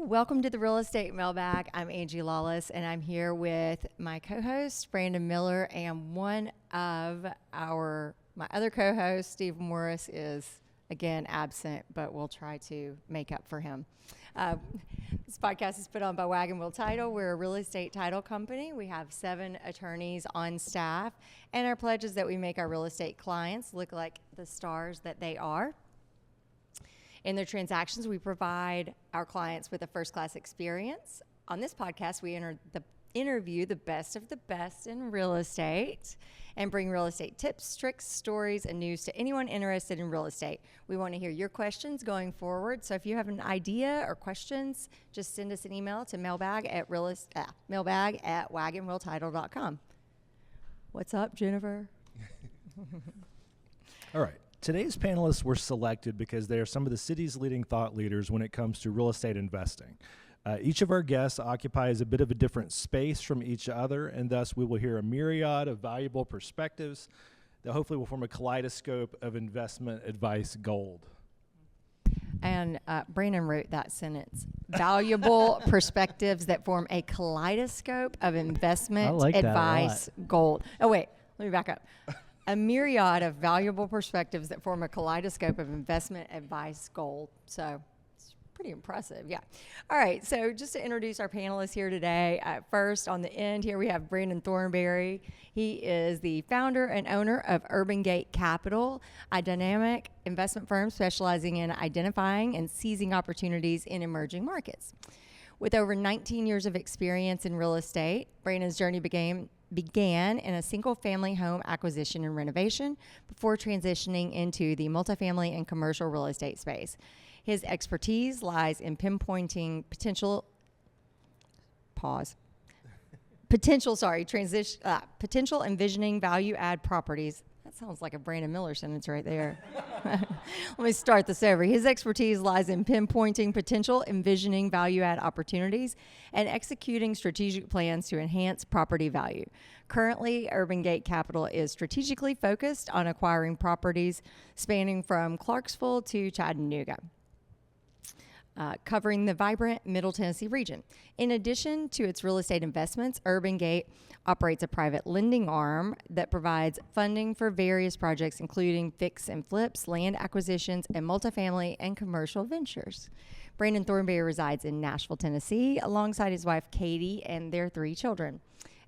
Welcome to the Real Estate Mailbag. I'm Angie Lawless, and I'm here with my co-host, Brandon Miller, and one of my other co-host, Steve Morris, is again absent, but we'll try to make up for him. This podcast is put on by Wagon Wheel Title. We're a real estate title company. We have 7 attorneys on staff, and our pledge is that we make our real estate clients look like the stars that they are. In their transactions, we provide our clients with a first-class experience. On this podcast, we interview the best of the best in real estate and bring real estate tips, tricks, stories, and news to anyone interested in real estate. We want to hear your questions going forward. So if you have an idea or questions, just send us an email to mailbag@wagonwheeltitle.com. What's up, Jennifer? All right. Today's panelists were selected because they are some of the city's leading thought leaders when it comes to real estate investing. Each of our guests occupies a bit of a different space from each other, and thus we will hear a myriad of valuable perspectives that hopefully will form a kaleidoscope of investment advice gold. And Brandon wrote that sentence. Valuable perspectives that form a kaleidoscope of investment advice gold. Oh, wait, let me back up. A myriad of valuable perspectives that form a kaleidoscope of investment advice gold. So it's pretty impressive, yeah. All right, so just to introduce our panelists here today, first on the end here we have Brandon Thornberry. He is the founder and owner of Urban Gate Capital, a dynamic investment firm specializing in identifying and seizing opportunities in emerging markets. With over 19 years of experience in real estate, Brandon's journey began in a single-family home acquisition and renovation before transitioning into the multifamily and commercial real estate space. His expertise lies in pinpointing potential envisioning value-add properties. That sounds like a Brandon Miller sentence right there. Let me start this over. His expertise lies in pinpointing potential, envisioning value-add opportunities, and executing strategic plans to enhance property value. Currently, Urban Gate Capital is strategically focused on acquiring properties spanning from Clarksville to Chattanooga, covering the vibrant Middle Tennessee region. In addition to its real estate investments, Urban Gate operates a private lending arm that provides funding for various projects, including fix and flips, land acquisitions, and multifamily and commercial ventures. Brandon Thornberry resides in Nashville, Tennessee, alongside his wife, Katie, and their 3 children,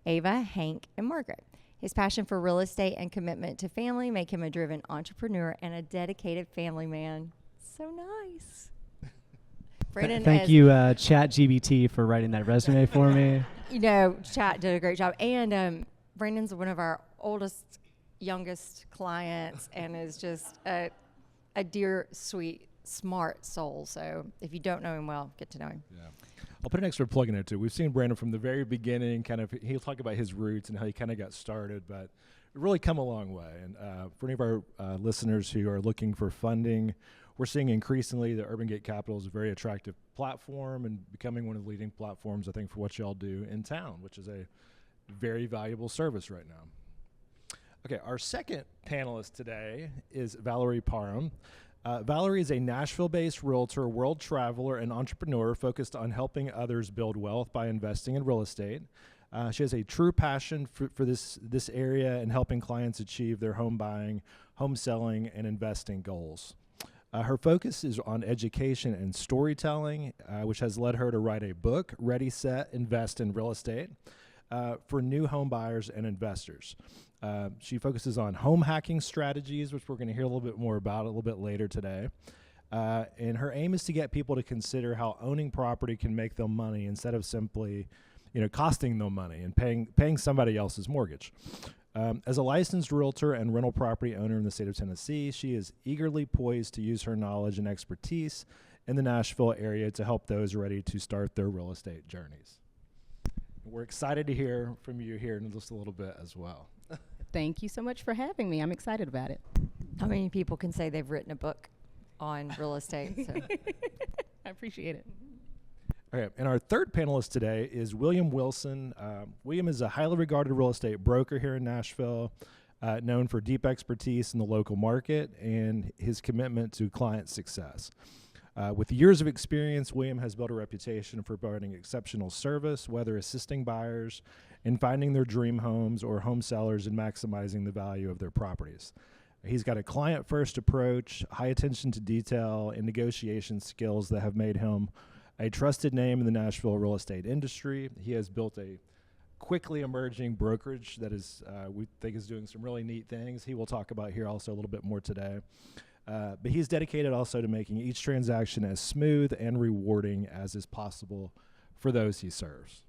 Ava, Hank, and Margaret. His passion for real estate and commitment to family make him a driven entrepreneur and a dedicated family man. So nice. Brandon, thank you, ChatGPT, for writing that resume for me. You know, Chat did a great job. And Brandon's one of our oldest, youngest clients and is just a dear, sweet, smart soul. So if you don't know him well, get to know him. Yeah. I'll put an extra plug in there, too. We've seen Brandon from the very beginning. He'll talk about his roots and how he kind of got started, but really come a long way. And for any of our listeners who are looking for funding, we're seeing increasingly that Urban Gate Capital is a very attractive platform and becoming one of the leading platforms, I think, for what y'all do in town, which is a very valuable service right now. Okay, our second panelist today is Valery Parham. Valery is a Nashville-based realtor, world traveler, and entrepreneur focused on helping others build wealth by investing in real estate. She has a true passion for this area and helping clients achieve their home buying, home selling, and investing goals. Her focus is on education and storytelling, which has led her to write a book, Ready, Set, Invest in Real Estate, for new home buyers and investors. She focuses on home hacking strategies, which we're going to hear a little bit more about a little bit later today. And her aim is to get people to consider how owning property can make them money instead of simply, costing them money and paying somebody else's mortgage. As a licensed realtor and rental property owner in the state of Tennessee, she is eagerly poised to use her knowledge and expertise in the Nashville area to help those ready to start their real estate journeys. We're excited to hear from you here in just a little bit as well. Thank you so much for having me. I'm excited about it. How many people can say they've written a book on real estate? So. I appreciate it. Okay, and our third panelist today is William Wilson. William is a highly regarded real estate broker here in Nashville, known for deep expertise in the local market and his commitment to client success. With years of experience, William has built a reputation for providing exceptional service, whether assisting buyers in finding their dream homes or home sellers in maximizing the value of their properties. He's got a client-first approach, high attention to detail, and negotiation skills that have made him a trusted name in the Nashville real estate industry. He has built a quickly emerging brokerage that is, we think is doing some really neat things. He will talk about here also a little bit more today. But he's dedicated also to making each transaction as smooth and rewarding as is possible for those he serves.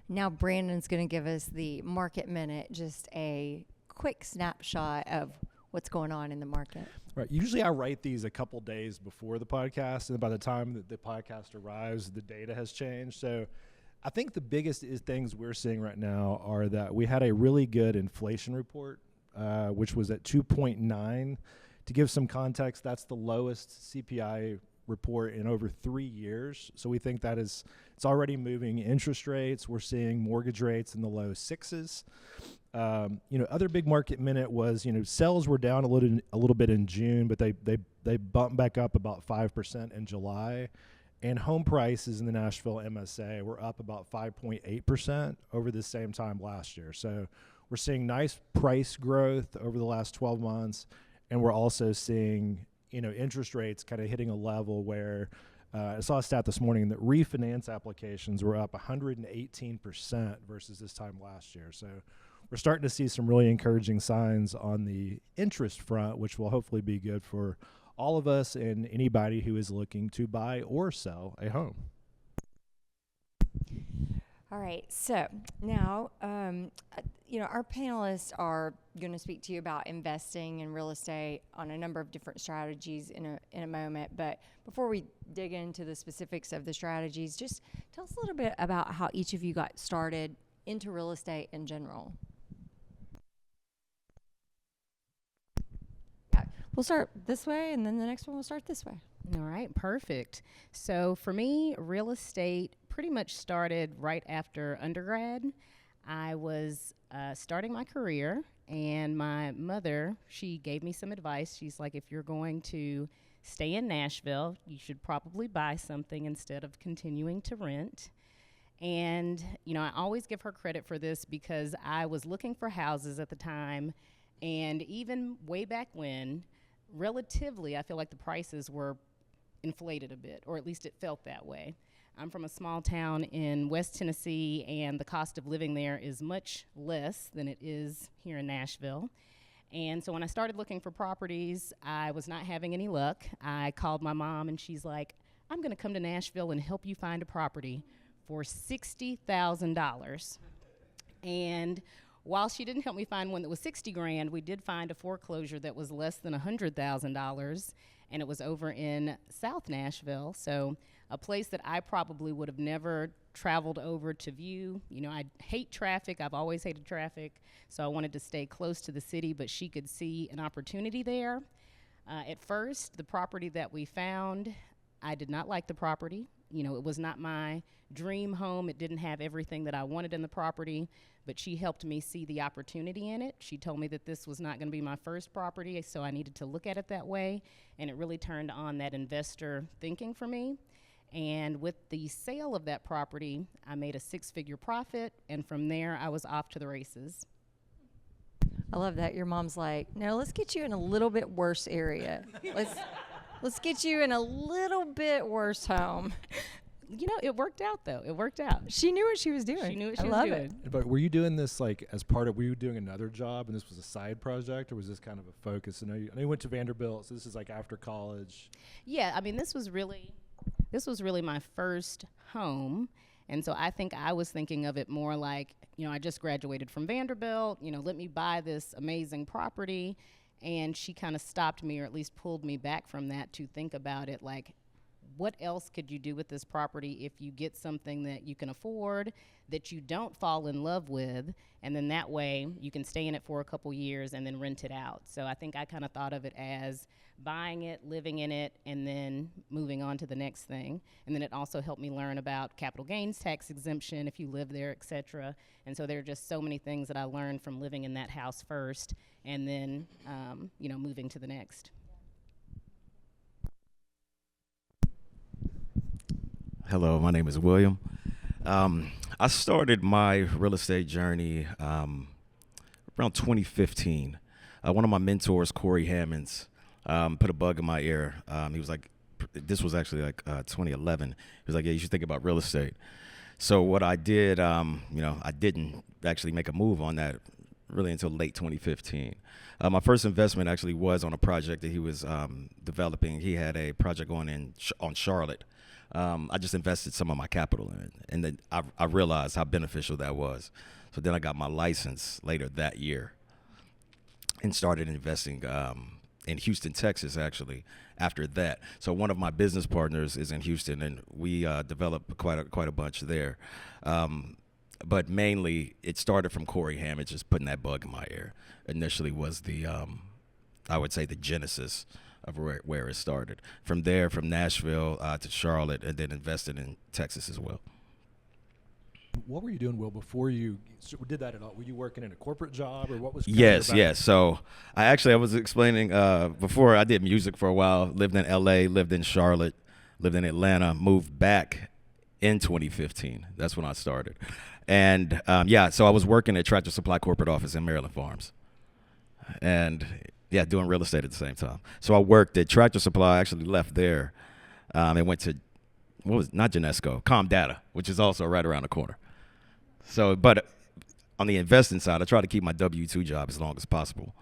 Now Brandon's going to give us the market minute, just a quick snapshot of what's going on in the market. Right. Usually I write these a couple days before the podcast, and by the time that the podcast arrives, the data has changed. So I think the biggest things we're seeing right now are that we had a really good inflation report, which was at 2.9. To give some context, that's the lowest CPI report in over 3 years. So we think that it's already moving interest rates. We're seeing mortgage rates in the low sixes. Other big market minute was, sales were down a little bit in June, but they bumped back up about 5% in July. And home prices in the Nashville MSA were up about 5.8% over the same time last year. So we're seeing nice price growth over the last 12 months. And we're also seeing, interest rates kind of hitting a level where I saw a stat this morning that refinance applications were up 118% versus this time last year. So we're starting to see some really encouraging signs on the interest front, which will hopefully be good for all of us and anybody who is looking to buy or sell a home. All right, so now, our panelists are going to speak to you about investing in real estate on a number of different strategies in a moment. But before we dig into the specifics of the strategies, just tell us a little bit about how each of you got started into real estate in general. We'll start this way, and then the next one will start this way. All right, perfect. So for me, real estate pretty much started right after undergrad. I was starting my career, and my mother, she gave me some advice. She's like, if you're going to stay in Nashville, you should probably buy something instead of continuing to rent. And, I always give her credit for this because I was looking for houses at the time, and even way back when, relatively, I feel like the prices were inflated a bit, or at least it felt that way. I'm from a small town in West Tennessee, and the cost of living there is much less than it is here in Nashville. And so when I started looking for properties, I was not having any luck. I called my mom, and she's like, I'm going to come to Nashville and help you find a property for $60,000. And while she didn't help me find one that was $60,000, we did find a foreclosure that was less than $100,000, and it was over in South Nashville, so a place that I probably would have never traveled over to view. I hate traffic. I've always hated traffic, so I wanted to stay close to the city, but she could see an opportunity there. At first, the property that we found, I did not like the property. It was not my dream home. It didn't have everything that I wanted in the property, but she helped me see the opportunity in it. She told me that this was not going to be my first property, so I needed to look at it that way, and it really turned on that investor thinking for me. And with the sale of that property, I made a six-figure profit, and from there, I was off to the races. I love that. Your mom's like, no, let's get you in a little bit worse area. Let's get you in a little bit worse home. It worked out, though. It worked out. She knew what she was doing. She knew what she was doing. But were you doing this as part of, were you doing another job and this was a side project, or was this kind of a focus? I know you went to Vanderbilt, so this is after college. Yeah, this was really my first home. And so I think I was thinking of it more like, I just graduated from Vanderbilt, let me buy this amazing property. And she kind of stopped me, or at least pulled me back from that to think about it like, what else could you do with this property if you get something that you can afford, that you don't fall in love with, and then that way you can stay in it for a couple years and then rent it out. So I think I kind of thought of it as buying it, living in it, and then moving on to the next thing. And then it also helped me learn about capital gains tax exemption if you live there, et cetera. And so there are just so many things that I learned from living in that house first and then, moving to the next. Hello, my name is William. I started my real estate journey around 2015. One of my mentors, Corey Hammonds, put a bug in my ear. He was like, this was actually like 2011. He was like, yeah, you should think about real estate. So what I did, I didn't actually make a move on that really until late 2015. My first investment actually was on a project that he was developing. He had a project going on Charlotte. I just invested some of my capital in it, and then I realized how beneficial that was. So then I got my license later that year and started investing in Houston, Texas, actually, after that. So one of my business partners is in Houston, and we developed quite a bunch there. But mainly, it started from Corey Hammond just putting that bug in my ear. Initially was I would say the genesis of where it started. From there, from Nashville to Charlotte, and then invested in Texas as well. What were you doing, Will, before you did that at all? Were you working in a corporate job, or what was? Yes. So I was explaining before, I did music for a while. Lived in L.A., lived in Charlotte, lived in Atlanta, moved back in 2015. That's when I started. And so I was working at Tractor Supply corporate office in Maryland Farms, and doing real estate at the same time. So I worked at Tractor Supply. I actually left there and went to not Genesco, Comdata, which is also right around the corner. So, but on the investing side, I try to keep my W-2 job as long as possible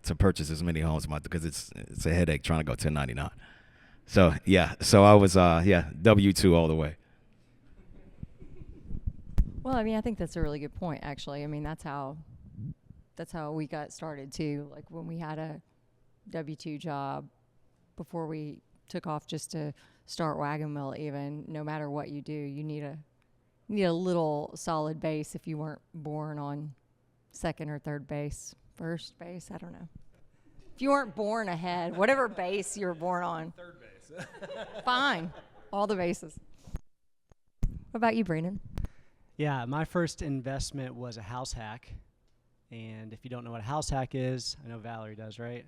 to purchase as many homes because it's a headache trying to go 1099. So so I was W-2 all the way. Well, I mean, I think that's a really good point, actually. I mean, that's how we got started too. Like when we had a W-2 job before we took off just to start Wagon Wheel. Even no matter what you do, you need a little solid base if you weren't born on second or third base, first base. I don't know. If you weren't born ahead, whatever base you were born on. Third base. Fine, all the bases. What about you, Brandon? Yeah, my first investment was a house hack. And if you don't know what a house hack is, I know Valerie does, right?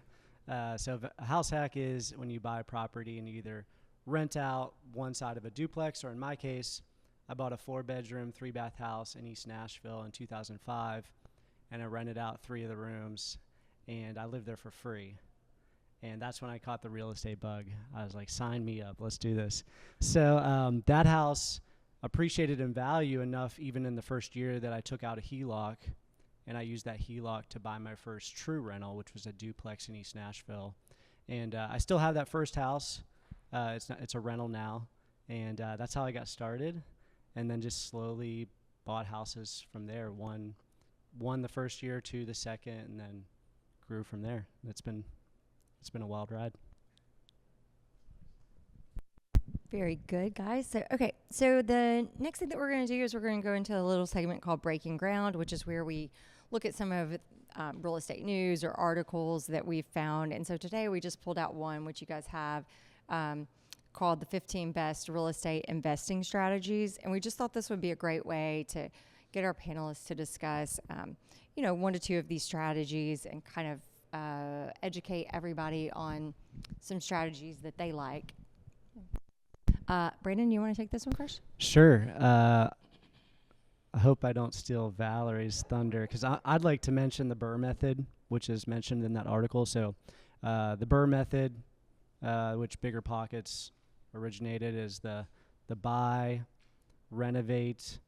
So a house hack is when you buy a property and you either rent out one side of a duplex, or in my case, I bought a 4-bedroom, 3-bath house in East Nashville in 2005, and I rented out 3 of the rooms, and I lived there for free. And that's when I caught the real estate bug. I was like, sign me up, let's do this. So that house appreciated in value enough even in the first year that I took out a HELOC, and I used that HELOC to buy my first true rental, which was a duplex in East Nashville. And I still have that first house. It's a rental now, and that's how I got started. And then just slowly bought houses from there. One the first year, 2 the second, and then grew from there. It's been a wild ride. Very good, guys. So the next thing that we're going to do is we're going to go into a little segment called Breaking Ground, which is where we look at some of real estate news or articles that we've found. And so today we just pulled out one, which you guys have, called the 15 Best Real Estate Investing Strategies. And we just thought this would be a great way to get our panelists to discuss, 1 to 2 of these strategies and kind of educate everybody on some strategies that they like. Brandon, you want to take this one first? Sure. I hope I don't steal Valerie's thunder, because I'd like to mention the BRRRR method, which is mentioned in that article. So the BRRRR method, which Bigger Pockets originated, is the buy, renovate,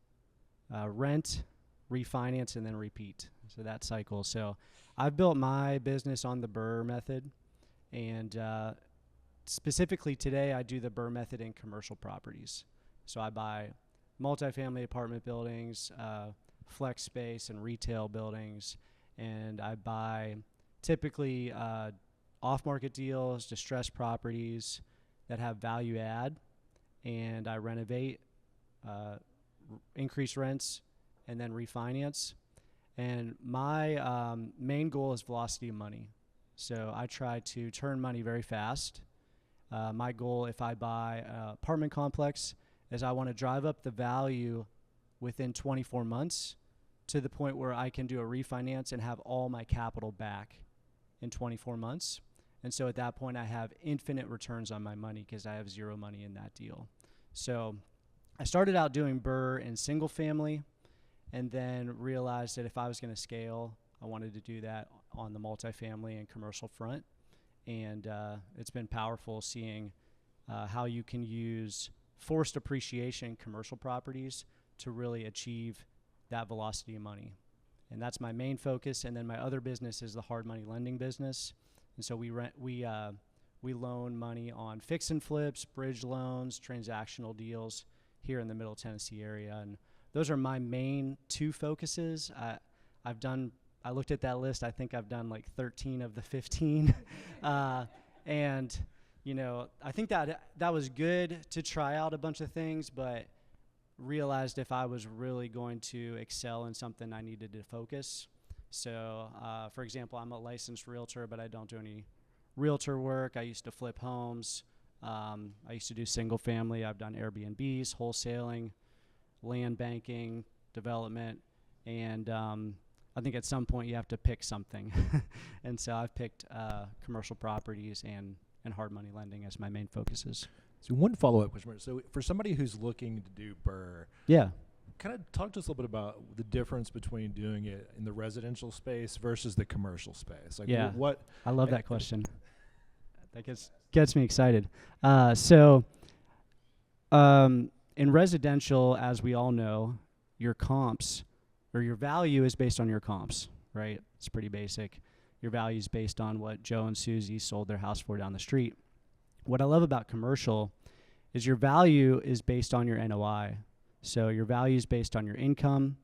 rent, refinance, and then repeat. So that cycle. So I've built my business on the BRRRR method, and specifically today I do the BRRRR method in commercial properties. So I buy multifamily apartment buildings, flex space, and retail buildings, and I buy typically off-market deals, distressed properties that have value add, and I renovate, increase rents, and then refinance. And my main goal is velocity of money. So I try to turn money very fast. My goal, if I buy an apartment complex, is I want to drive up the value within 24 months to the point where I can do a refinance and have all my capital back in 24 months. And so at that point, I have infinite returns on my money because I have zero money in that deal. So I started out doing BRRRR in single family, and then realized that if I was going to scale, I wanted to do that on the multifamily and commercial front. And it's been powerful seeing how you can use forced appreciation commercial properties to really achieve that velocity of money. And that's my main focus. And then my other business is the hard money lending business. And so we loan money on fix and flips, bridge loans, transactional deals here in the Middle Tennessee area. And those are my main two focuses. I looked at that list. I think I've done like 13 of the 15. And, you know, I think that was good to try out a bunch of things, but realized if I was really going to excel in something, I needed to focus. So, for example, I'm a licensed realtor, but I don't do any realtor work. I used to flip homes. I used to do single family. I've done Airbnbs, wholesaling, land banking, development, and I think at some point you have to pick something. And so I've picked commercial properties and hard money lending as my main focuses. So one follow-up question. So for somebody who's looking to do BRRRR, yeah, kind of talk to us a little bit about the difference between doing it in the residential space versus the commercial space. Like yeah, what? I love that question. That gets me excited. So in residential, as we all know, your comps or your value is based on your comps, right? It's pretty basic. Your value is based on what Joe and Susie sold their house for down the street. What I love about commercial is your value is based on your NOI. So your value is based on your income.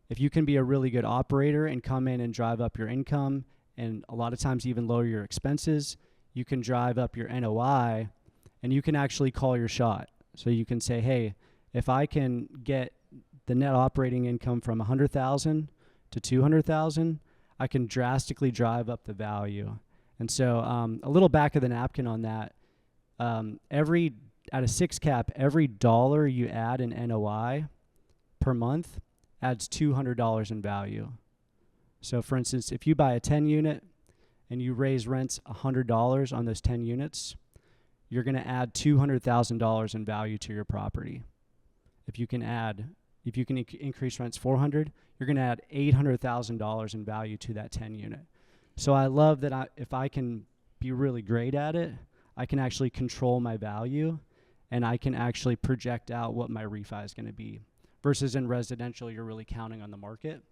If you can be a really good operator and come in and drive up your income, and a lot of times even lower your expenses, you can drive up your NOI, and you can actually call your shot. So you can say, hey, if I can get the net operating income from $100,000 to $200,000, I can drastically drive up the value. And so a little back of the napkin on that, at a 6 cap, every dollar you add in NOI per month adds $200 in value. So for instance, if you buy a 10 unit and you raise rents $100 on those 10 units, you're going to add $200,000 in value to your property. If you can increase rents $400, you're going to add $800,000 in value to that 10 unit. So I love that if I can be really great at it, I can actually control my value, and I can actually project out what my refi is going to be. Versus in residential, you're really counting on the market.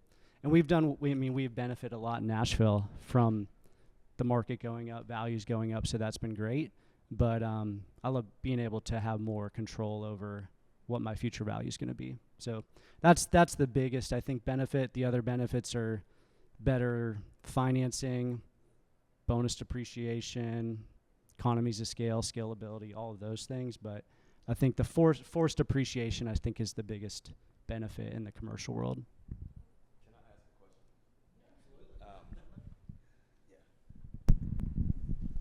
And we've benefited a lot in Nashville from the market going up, values going up, so that's been great. But I love being able to have more control over what my future value is going to be. So that's the biggest, I think, benefit. The other benefits are better financing, bonus depreciation, economies of scale, scalability, all of those things. But I think the forced appreciation, I think, is the biggest benefit in the commercial world. Can I ask a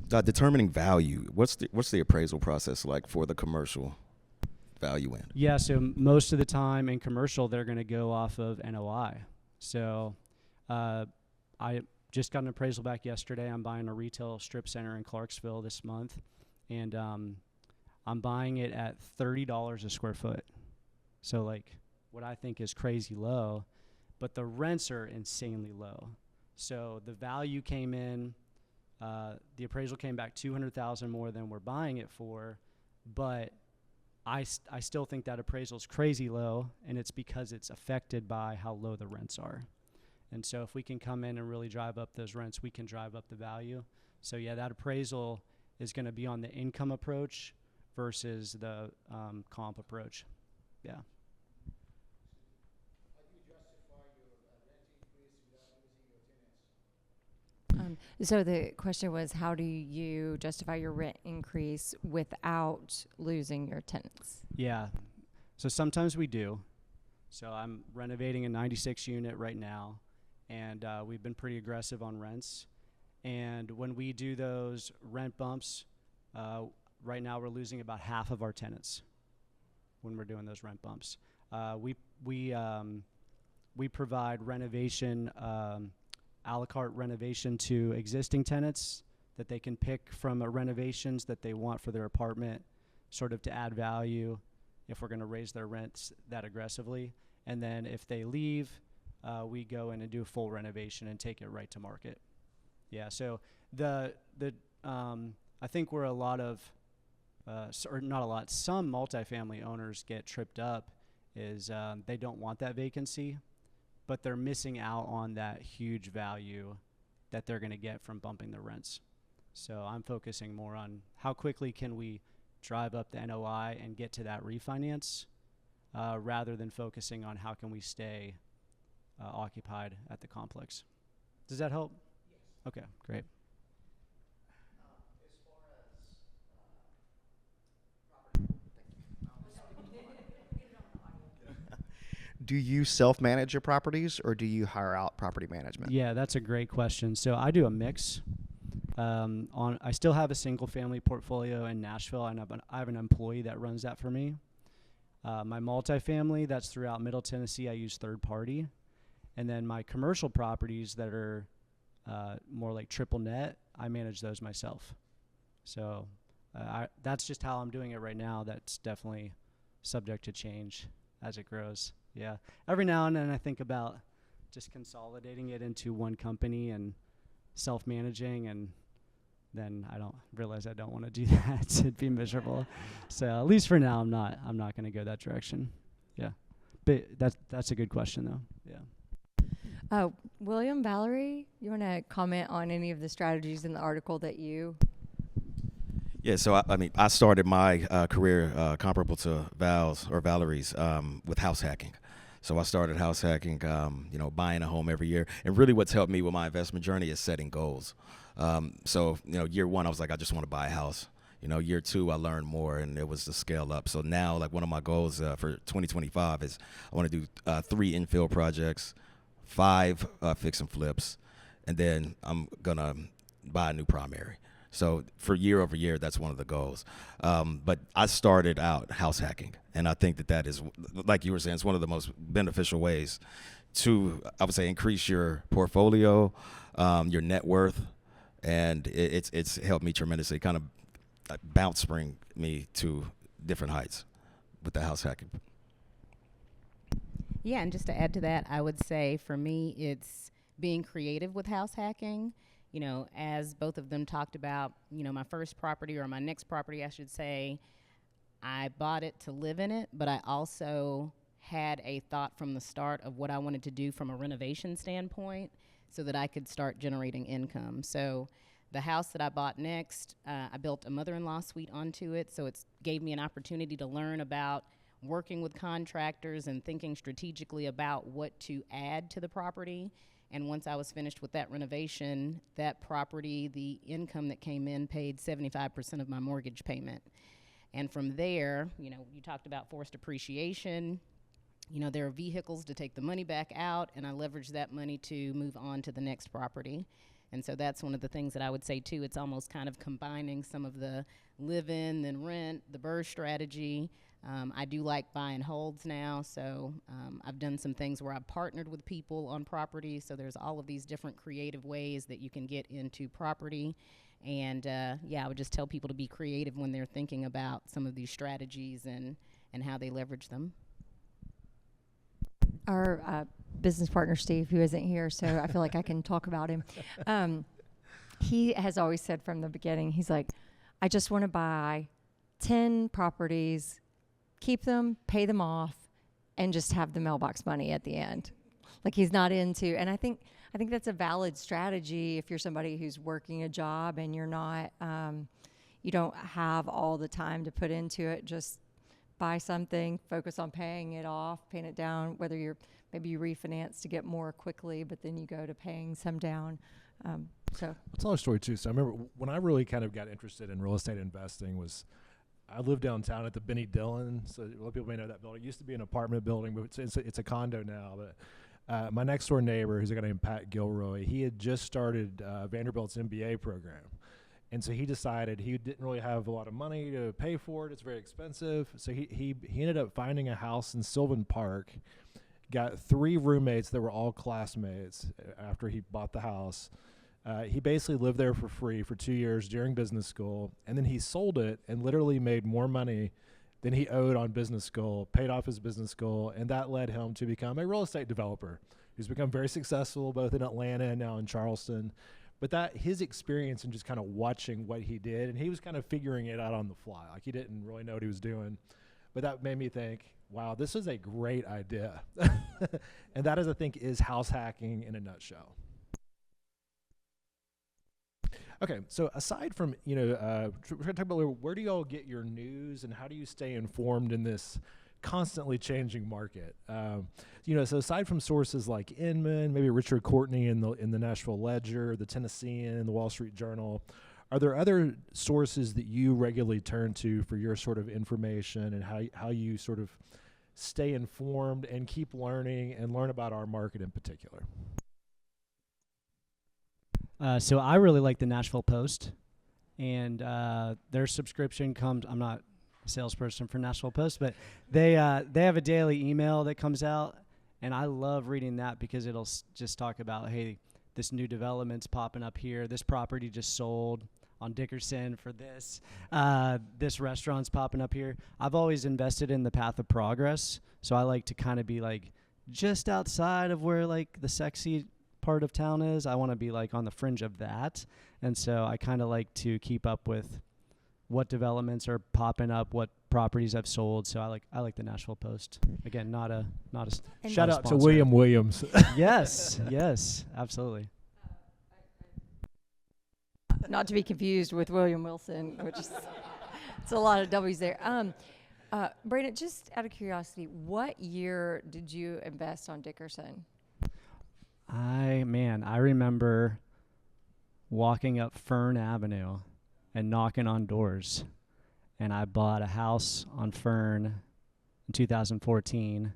question? Determining value. What's the appraisal process like for the commercial value end? Yeah, so most of the time in commercial, they're going to go off of NOI. So I just got an appraisal back yesterday. I'm buying a retail strip center in Clarksville this month, and I'm buying it at $30 a square foot. So like what I think is crazy low, but the rents are insanely low. So the value came in, the appraisal came back $200,000 more than we're buying it for, but I still think that appraisal is crazy low, and it's because it's affected by how low the rents are. And so if we can come in and really drive up those rents, we can drive up the value. So yeah, that appraisal is going to be on the income approach versus the comp approach. Yeah. How do you justify your rent increase without losing your tenants? So the question was, how do you justify your rent increase without losing your tenants? Yeah. So sometimes we do. So I'm renovating a 96 unit right now, and we've been pretty aggressive on rents. And when we do those rent bumps, right now we're losing about half of our tenants when we're doing those rent bumps. We provide renovation, a la carte renovation to existing tenants that they can pick from renovations that they want for their apartment, sort of to add value if we're going to raise their rents that aggressively. And then if they leave, we go in and do a full renovation and take it right to market. Yeah, so I think where a lot of, or not a lot, some multifamily owners get tripped up is they don't want that vacancy, but they're missing out on that huge value that they're going to get from bumping the rents. So I'm focusing more on how quickly can we drive up the NOI and get to that refinance, rather than focusing on how can we stay occupied at the complex. Does that help? Yes. Okay, great. Do you self-manage your properties, or do you hire out property management? Yeah, that's a great question. So I do a mix. I still have a single-family portfolio in Nashville, and I have an employee that runs that for me. My multifamily, that's throughout Middle Tennessee, I use third party. And then my commercial properties that are more like triple net, I manage those myself. So that's just how I'm doing it right now. That's definitely subject to change as it grows. Yeah. Every now and then I think about just consolidating it into one company and self-managing, and then I don't realize I don't want to do that. It'd be miserable. So at least for now, I'm not going to go that direction. Yeah. But that's a good question though. Yeah. William, Valery, you want to comment on any of the strategies in the article that you? Yeah, so I started my career comparable to Valery's with house hacking. So I started house hacking, buying a home every year. And really what's helped me with my investment journey is setting goals. So year one, I was like, I just want to buy a house. Year two, I learned more, and it was to scale up. So now, like, one of my goals for 2025 is I want to do 3 infill projects, 5 fix and flips, and then I'm going to buy a new primary. So for year over year, that's one of the goals. But I started out house hacking, and I think that is, like you were saying, it's one of the most beneficial ways to, I would say, increase your portfolio, your net worth, and it's helped me tremendously, kind of bounce spring me to different heights with the house hacking. Yeah, and just to add to that, I would say for me, it's being creative with house hacking. As both of them talked about, my first property, or my next property, I should say, I bought it to live in it, but I also had a thought from the start of what I wanted to do from a renovation standpoint so that I could start generating income. So the house that I bought next, I built a mother-in-law suite onto it, so it gave me an opportunity to learn about working with contractors and thinking strategically about what to add to the property. And once I was finished with that renovation, that property, the income that came in paid 75% of my mortgage payment. And from there, you talked about forced appreciation. There are vehicles to take the money back out, and I leveraged that money to move on to the next property. And so that's one of the things that I would say, too. It's almost kind of combining some of the live-in, then rent, the BRRRR strategy. I do like buy and holds now, so I've done some things where I've partnered with people on property. So there's all of these different creative ways that you can get into property. And I would just tell people to be creative when they're thinking about some of these strategies and how they leverage them. Our business partner, Steve, who isn't here, so I feel like I can talk about him. He has always said from the beginning, he's like, I just want to buy 10 properties, keep them, pay them off, and just have the mailbox money at the end. Like, he's not into, and I think that's a valid strategy if you're somebody who's working a job and you're not, you don't have all the time to put into it. Just buy something, focus on paying it off, paying it down, whether maybe you refinance to get more quickly, but then you go to paying some down. So I'll tell a story too. So I remember when I really kind of got interested in real estate investing was, I lived downtown at the Benny Dillon. So a lot of people may know that building. It used to be an apartment building, but it's a condo now. But my next door neighbor, who's a guy named Pat Gilroy, he had just started Vanderbilt's MBA program. And so he decided he didn't really have a lot of money to pay for it. It's very expensive. So he ended up finding a house in Sylvan Park, got 3 roommates that were all classmates after he bought the house. He basically lived there for free for 2 years during business school, and then he sold it and literally made more money than he owed on business school, paid off his business school, and that led him to become a real estate developer. He's become very successful both in Atlanta and now in Charleston. But that his experience and just kind of watching what he did, and he was kind of figuring it out on the fly. Like, he didn't really know what he was doing. But that made me think, wow, this is a great idea. And that, I think, is house hacking in a nutshell. Okay, so aside from, we're going to talk about where do y'all get your news and how do you stay informed in this constantly changing market? So aside from sources like Inman, maybe Richard Courtney in the Nashville Ledger, the Tennessean, the Wall Street Journal, are there other sources that you regularly turn to for your sort of information and how you sort of stay informed and keep learning and learn about our market in particular? So I really like the Nashville Post, and their subscription comes. I'm not a salesperson for Nashville Post, but they have a daily email that comes out, and I love reading that because it'll just talk about, hey, this new development's popping up here. This property just sold on Dickerson for this. This restaurant's popping up here. I've always invested in the path of progress, so I like to kind of be like just outside of where like the sexy part of town is. I want to be like on the fringe of that, and so I kind of like to keep up with what developments are popping up, what properties I've sold. So I like the Nashville Post. Again, not a shout out to William Williams. Yes, absolutely. Not to be confused with William Wilson, which is it's a lot of W's there. Brandon, just out of curiosity, what year did you invest on Dickerson? I remember walking up Fern Avenue and knocking on doors, and I bought a house on Fern in 2014,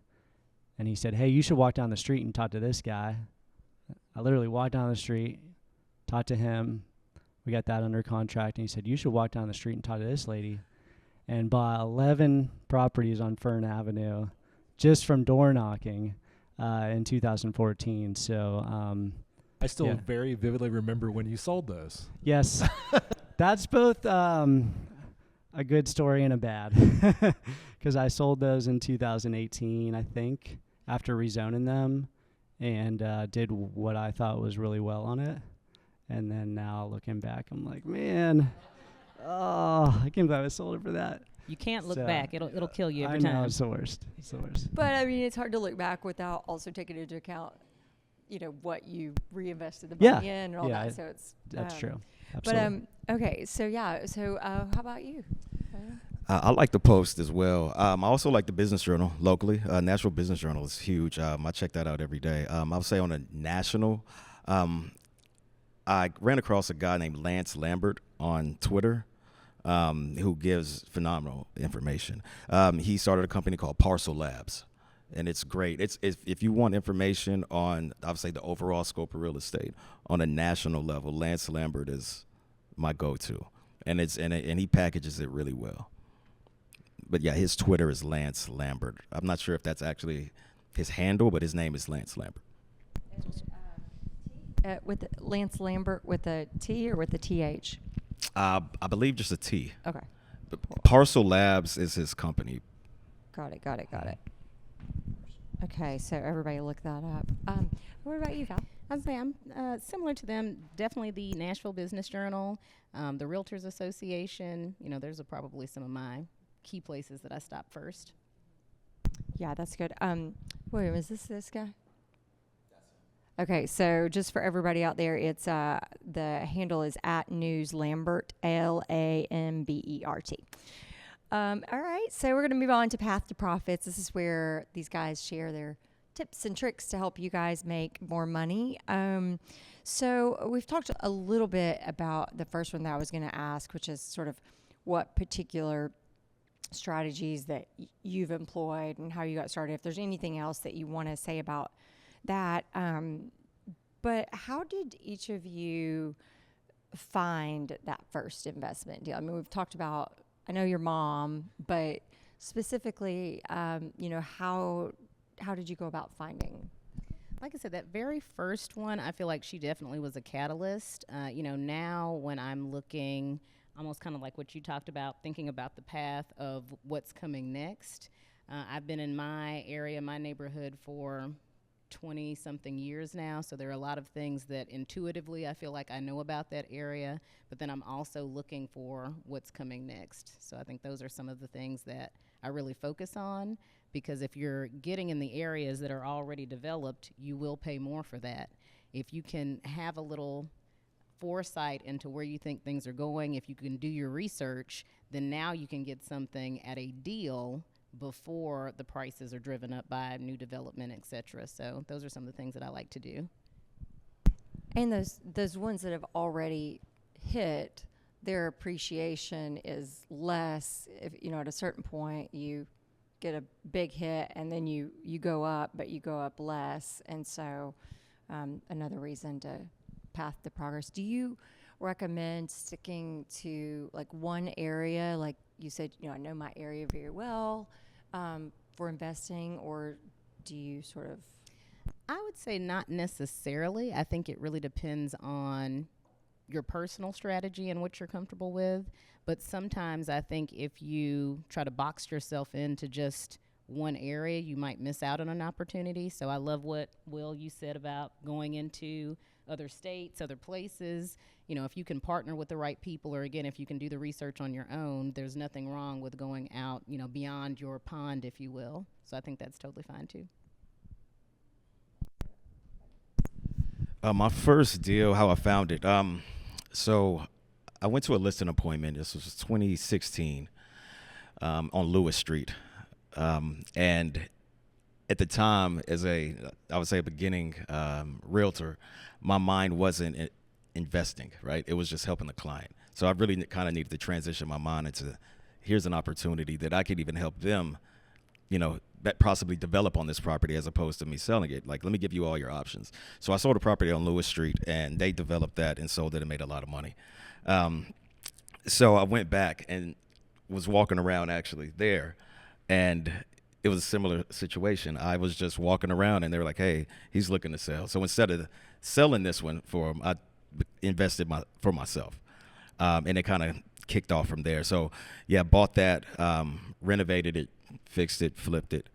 and he said, hey, you should walk down the street and talk to this guy. I literally walked down the street, talked to him. We got that under contract, and he said, you should walk down the street and talk to this lady, and bought 11 properties on Fern Avenue just from door knocking in 2014. So I still very vividly remember when you sold those. Yes. That's both a good story and a bad, because I sold those in 2018, I think, after rezoning them, and did what I thought was really well on it. And then now looking back, I'm like, man, I can't believe I sold it for that. You can't look back. It'll kill you every time. I know, it's the worst. But I mean, it's hard to look back without also taking into account, what you reinvested the money in and all that. So it's that's true. Absolutely. But okay, so how about you? I like the Post as well. I also like the Business Journal locally. Nashville Business Journal is huge. I check that out every day. I would say on a national, I ran across a guy named Lance Lambert on Twitter, who gives phenomenal information. He started a company called Parcel Labs, and it's great. It's if you want information on, I would say, the overall scope of real estate on a national level, Lance Lambert is my go-to, and he packages it really well. But yeah, his Twitter is Lance Lambert. I'm not sure if that's actually his handle, but his name is Lance Lambert. With Lance Lambert with a T or with a TH? I believe just a T. Okay. But Parcel Labs is his company. Got it. Okay, so everybody look that up. What about you, Val? I'd say I'm similar to them. Definitely the Nashville Business Journal, the Realtors Association. Those are probably some of my key places that I stop first. Yeah, that's good. William, is this guy? Okay, so just for everybody out there, it's the handle is @newslambert, LAMBERT. All right, so we're going to move on to Path to Profits. This is where these guys share their tips and tricks to help you guys make more money. So we've talked a little bit about the first one that I was going to ask, which is sort of what particular strategies that you've employed and how you got started. If there's anything else that you want to say about that, but how did each of you find that first investment deal? I mean, we've talked about, I know your mom, but specifically, how did you go about finding? Like I said, that very first one, I feel like she definitely was a catalyst. Now when I'm looking almost kind of like what you talked about, thinking about the path of what's coming next. I've been in my area, my neighborhood for 20-something years now, so there are a lot of things that intuitively I feel like I know about that area, but then I'm also looking for what's coming next. So I think those are some of the things that I really focus on, because if you're getting in the areas that are already developed, you will pay more for that. If you can have a little foresight into where you think things are going, if you can do your research, then now you can get something at a deal before the prices are driven up by new development, et cetera. So those are some of the things that I like to do. And those ones that have already hit, their appreciation is less. If at a certain point you get a big hit and then you go up, but you go up less. And so another reason to path to progress. Do you recommend sticking to like one area? Like you said, I know my area very well for investing, or do you sort of? I would say not necessarily. I think it really depends on your personal strategy and what you're comfortable with. But sometimes I think if you try to box yourself into just one area, you might miss out on an opportunity. So I love what, Will, you said about going into other states, other places. If you can partner with the right people, or again, if you can do the research on your own, there's nothing wrong with going out, beyond your pond, if you will. So I think that's totally fine too. My first deal, how I found it. So I went to a listing appointment. This was 2016 on Lewis Street. And at the time, as I would say, a beginning realtor, my mind wasn't investing, right? It was just helping the client. So I really kind of needed to transition my mind into, here's an opportunity that I could even help them, that possibly develop on this property as opposed to me selling it. Like, let me give you all your options. So I sold a property on Lewis Street, and they developed that and sold it and made a lot of money. So I went back and was walking around actually there, and it was a similar situation. I was just walking around, and they were like, hey, he's looking to sell. So instead of selling this one for him, I invested for myself. And it kind of kicked off from there. So, yeah, bought that, renovated it, fixed it, flipped it,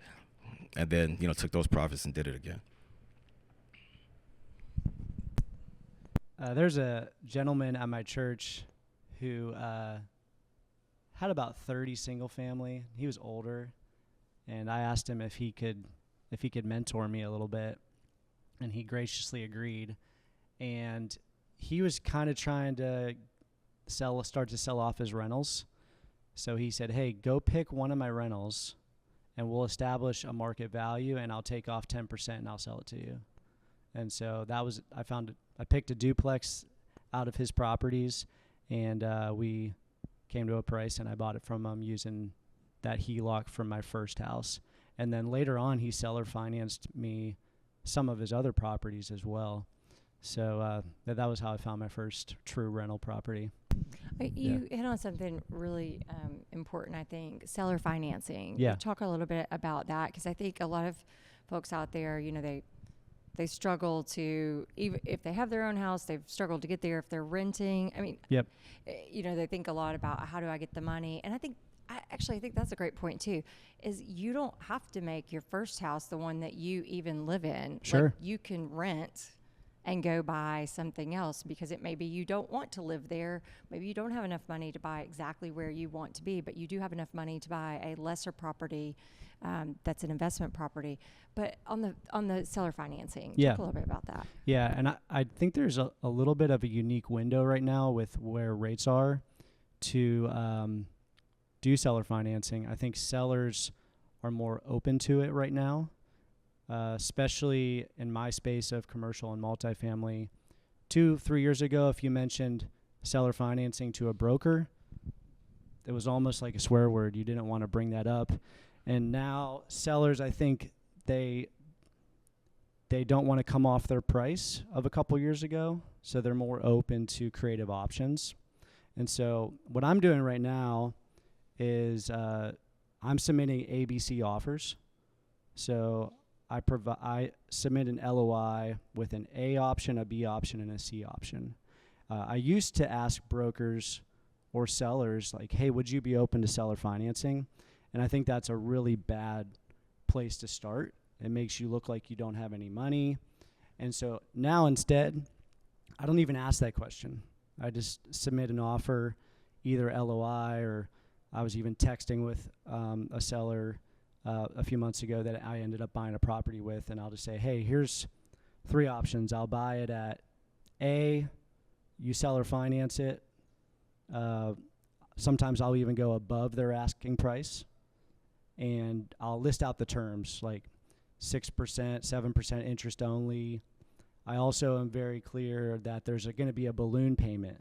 and then, took those profits and did it again. There's a gentleman at my church who had about 30 single family. He was older, and I asked him if he could mentor me a little bit, and he agreed. And he was kind of trying to start to sell off his rentals. So he said, hey, go pick one of my rentals and we'll establish a market value, and I'll take off 10% and I'll sell it to you. And so I picked a duplex out of his properties, and we came to a price, and I bought it from him using that HELOC from my first house. And then later on, he seller financed me some of his other properties as well. So that was how I found my first true rental property. You hit on something really important, I think, seller financing. Yeah. Talk a little bit about that, because I think a lot of folks out there, they struggle to, even if they have their own house, they've struggled to get there if they're renting. I mean, Yep. They think a lot about how do I get the money. And I think that's a great point too, is you don't have to make your first house the one that you even live in. Sure. Like, you can rent and go buy something else, because it may be you don't want to live there. Maybe you don't have enough money to buy exactly where you want to be, but you do have enough money to buy a lesser property that's an investment property. But on the seller financing, talk a little bit about that. Yeah, and I think there's a little bit of a unique window right now with where rates are to do seller financing. I think sellers are more open to it right now. Especially in my space of commercial and multifamily. 2-3 years ago, if you mentioned seller financing to a broker, it was almost like a swear word. You didn't want to bring that up. And now sellers, I think they don't want to come off their price of a couple years ago, so they're more open to creative options. And so what I'm doing right now is I'm submitting ABC offers. So I submit an LOI with an A option, a B option, and a C option. I used to ask brokers or sellers, like, hey, would you be open to seller financing? And I think that's a really bad place to start. It makes you look like you don't have any money. And so now instead, I don't even ask that question. I just submit an offer, either LOI, or I was even texting with a seller a few months ago that I ended up buying a property with, and I'll just say, hey, here's 3 options. I'll buy it at A, you seller finance it. Sometimes I'll even go above their asking price, and I'll list out the terms, like 6%, 7% interest only. I also am very clear that there's going to be a balloon payment.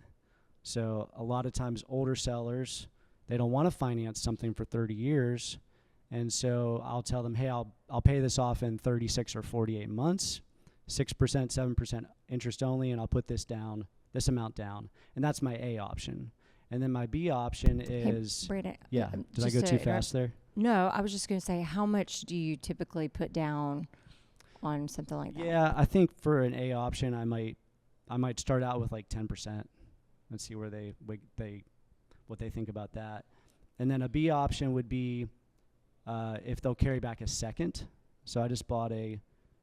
So a lot of times older sellers, they don't want to finance something for 30 years. And so I'll tell them, hey, I'll pay this off in 36 or 48 months, 6%, 7% interest only, and I'll put this amount down. And that's my A option. And then my B option is, hey, Brandon, yeah, did I go too fast there? No, I was just going to say, how much do you typically put down on something like that? Yeah, I think for an A option, I might start out with like 10% and see where what they think about that. And then a B option would be if they'll carry back a second. So I just bought a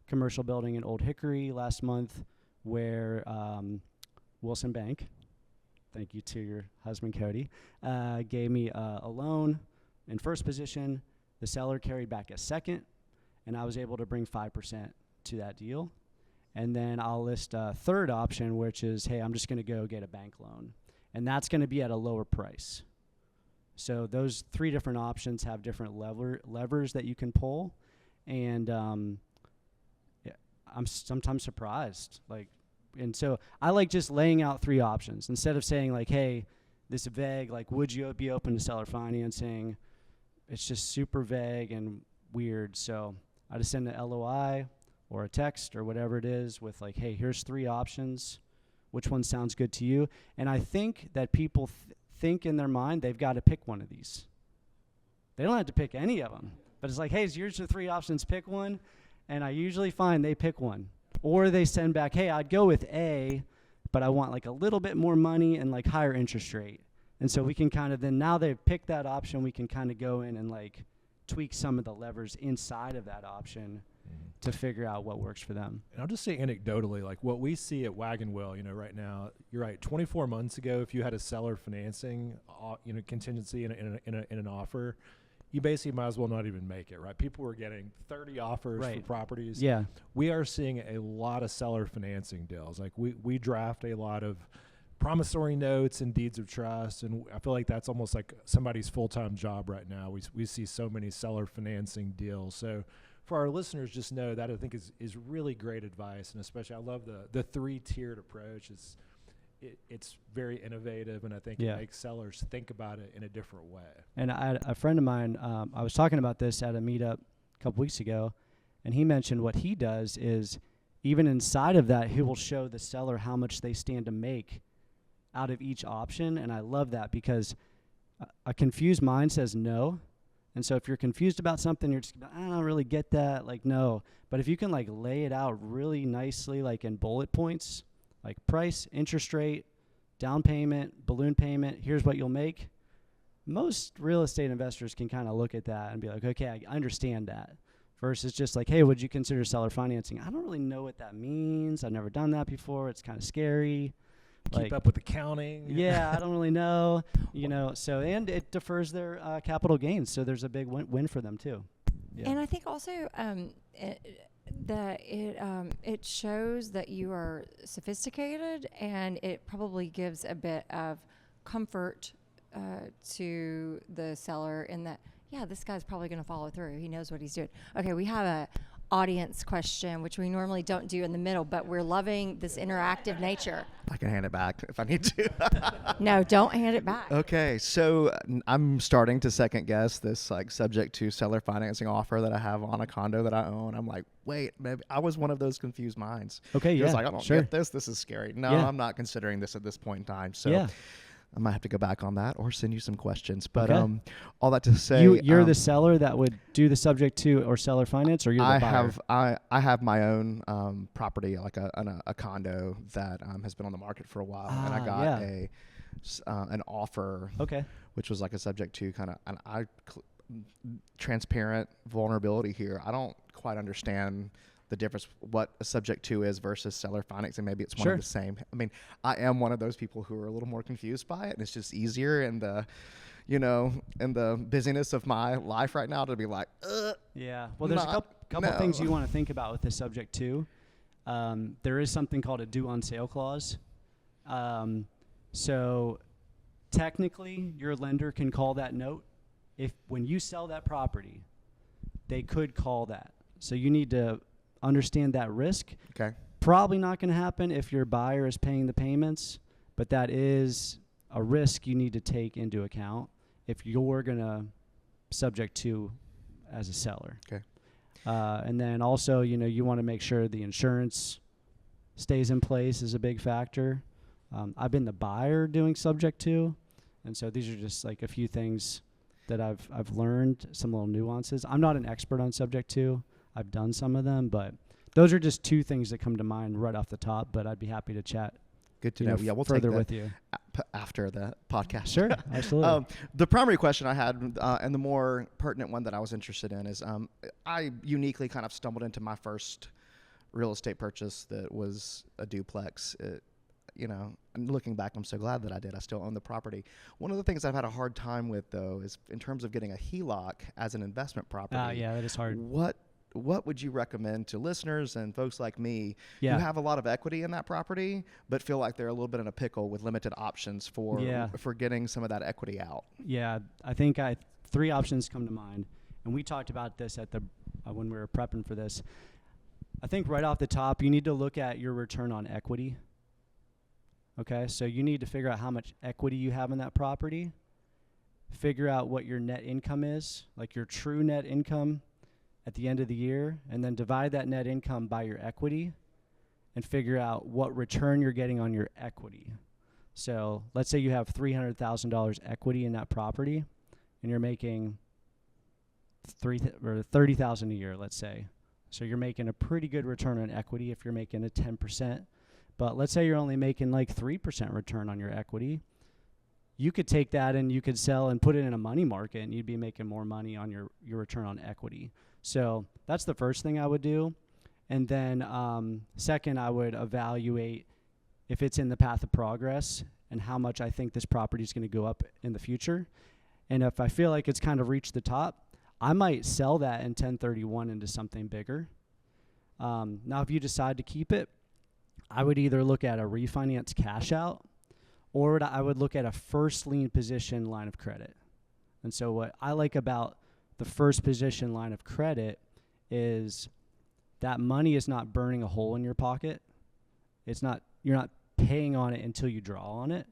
commercial building in Old Hickory last month where Wilson Bank, thank you to your husband Cody, gave me a loan in first position. The seller carried back a second, and I was able to bring 5% to that deal. And then I'll list a third option, which is, hey, I'm just going to go get a bank loan. And that's going to be at a lower price. So those 3 different options have different levers that you can pull. And yeah, I'm sometimes surprised. And so I like just laying out 3 options. Instead of saying like, hey, this is vague, like, would you be open to seller financing? It's just super vague and weird. So I just send an LOI or a text or whatever it is with like, hey, here's 3 options. Which one sounds good to you? And I think that people think in their mind they've got to pick one of these. They don't have to pick any of them. But it's like, hey, here's the 3 options, pick one. And I usually find they pick one. Or they send back, hey, I'd go with A, but I want like a little bit more money and like higher interest rate. And so we can kind of then, now they've picked that option, we can kind of go in and like tweak some of the levers inside of that option to figure out what works for them. And I'll just say anecdotally, like what we see at Wagon Wheel, right now, you're right. 24 months ago, if you had a seller financing, contingency in an offer, you basically might as well not even make it, right? People were getting 30 offers for properties. Yeah. We are seeing a lot of seller financing deals. Like we draft a lot of promissory notes and deeds of trust, and I feel like that's almost like somebody's full-time job right now. We see so many seller financing deals. So for our listeners, just know that I think is really great advice, and especially I love the 3-tiered approach. It's very innovative, and I think it makes sellers think about it in a different way. And I had a friend of mine, I was talking about this at a meetup a couple weeks ago, and he mentioned what he does is even inside of that, he will show the seller how much they stand to make out of each option. And I love that because a confused mind says no. And so if you're confused about something, you're just, I don't really get that, like, no. But if you can like lay it out really nicely, like in bullet points, like price, interest rate, down payment, balloon payment, here's what you'll make. Most real estate investors can kind of look at that and be like, okay, I understand that. Versus just like, hey, would you consider seller financing? I don't really know what that means. I've never done that before. It's kind of scary. Keep up with accounting. Yeah, I don't really know. So, and it defers their capital gains. So there's a big win for them too. Yeah. And I think also it shows that you are sophisticated, and it probably gives a bit of comfort to the seller in that, yeah, this guy's probably going to follow through. He knows what he's doing. Okay, we have a audience question, which we normally don't do in the middle, but we're loving this interactive nature. I can hand it back if I need to. No, don't hand it back. Okay, so I'm starting to second guess this like subject to seller financing offer that I have on a condo that I own. I'm like, wait, maybe I was one of those confused minds. Okay, yeah, It's like, I don't get this. This is scary. No, I'm not considering this at this point in time. So I might have to go back on that or send you some questions. But all that to say, you're the seller that would do the subject to or seller finance, or you're the buyer? I have my own property, like a condo that has been on the market for a while, and I got an offer, Okay. which was like a subject to kind of, and transparent vulnerability here. I don't quite understand the difference, what a subject to is versus seller financing. Maybe it's one of the same. I mean, I am one of those people who are a little more confused by it, and it's just easier in the, in the busyness of my life right now to be like, yeah. Well, there's a couple things you want to think about with this subject too. There is something called a due on sale clause. So technically, your lender can call that note. If when you sell that property, they could call that. So you need to understand that risk. Okay. Probably not going to happen if your buyer is paying the payments, but that is a risk you need to take into account if you're going to subject to as a seller. Okay. And then also, you want to make sure the insurance stays in place is a big factor. I've been the buyer doing subject to, and so these are just like a few things that I've learned, some little nuances. I'm not an expert on subject to. I've done some of them, but those are just two things that come to mind right off the top, but I'd be happy to chat. Good to know. Yeah, we'll further take with you after the podcast. Sure, absolutely. The primary question I had, and the more pertinent one that I was interested in, is I uniquely kind of stumbled into my first real estate purchase that was a duplex. And looking back, I'm so glad that I did. I still own the property. One of the things I've had a hard time with, though, is in terms of getting a HELOC as an investment property. Yeah, that is hard. What would you recommend to listeners and folks like me who have a lot of equity in that property but feel like they're a little bit in a pickle with limited options for getting some of that equity out? Yeah, I think three options come to mind, and we talked about this at when we were prepping for this. I think right off the top, you need to look at your return on equity. Okay, so you need to figure out how much equity you have in that property, figure out what your net income is, like your true net income at the end of the year, and then divide that net income by your equity and figure out what return you're getting on your equity. So let's say you have $300,000 equity in that property and you're making $30,000 a year, let's say. So you're making a pretty good return on equity if you're making a 10%. But let's say you're only making like 3% return on your equity. You could take that and you could sell and put it in a money market and you'd be making more money on your return on equity. So that's the first thing I would do. And then second, I would evaluate if it's in the path of progress and how much I think this property is going to go up in the future. And if I feel like it's kind of reached the top, I might sell that in 1031 into something bigger. Now, if you decide to keep it, I would either look at a refinance cash out or I would look at a first lien position line of credit. And so what I like about the first position line of credit is that money is not burning a hole in your pocket. You're not paying on it until you draw on it,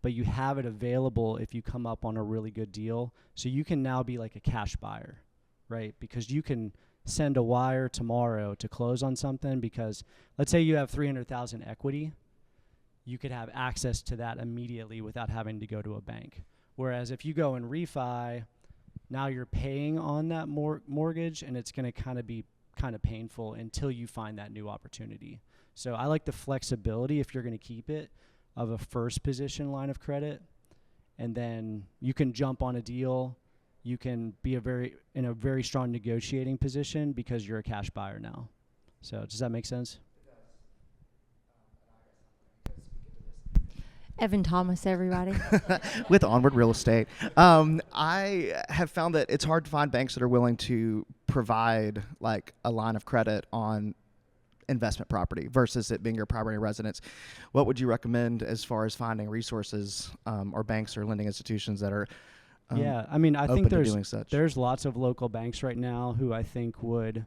but you have it available if you come up on a really good deal. So you can now be like a cash buyer, right? Because you can send a wire tomorrow to close on something, because let's say you have $300,000 equity, you could have access to that immediately without having to go to a bank. Whereas if you go and refi, now you're paying on that mortgage, and it's going to kind of be kind of painful until you find that new opportunity. So I like the flexibility, if you're going to keep it, of a first position line of credit, and then you can jump on a deal. You can be in a very strong negotiating position because you're a cash buyer now. So does that make sense? Evan Thomas, everybody. With Onward Real Estate. I have found that it's hard to find banks that are willing to provide like a line of credit on investment property versus it being your primary residence. What would you recommend as far as finding resources or banks or lending institutions that are I think there's lots of local banks right now who I think would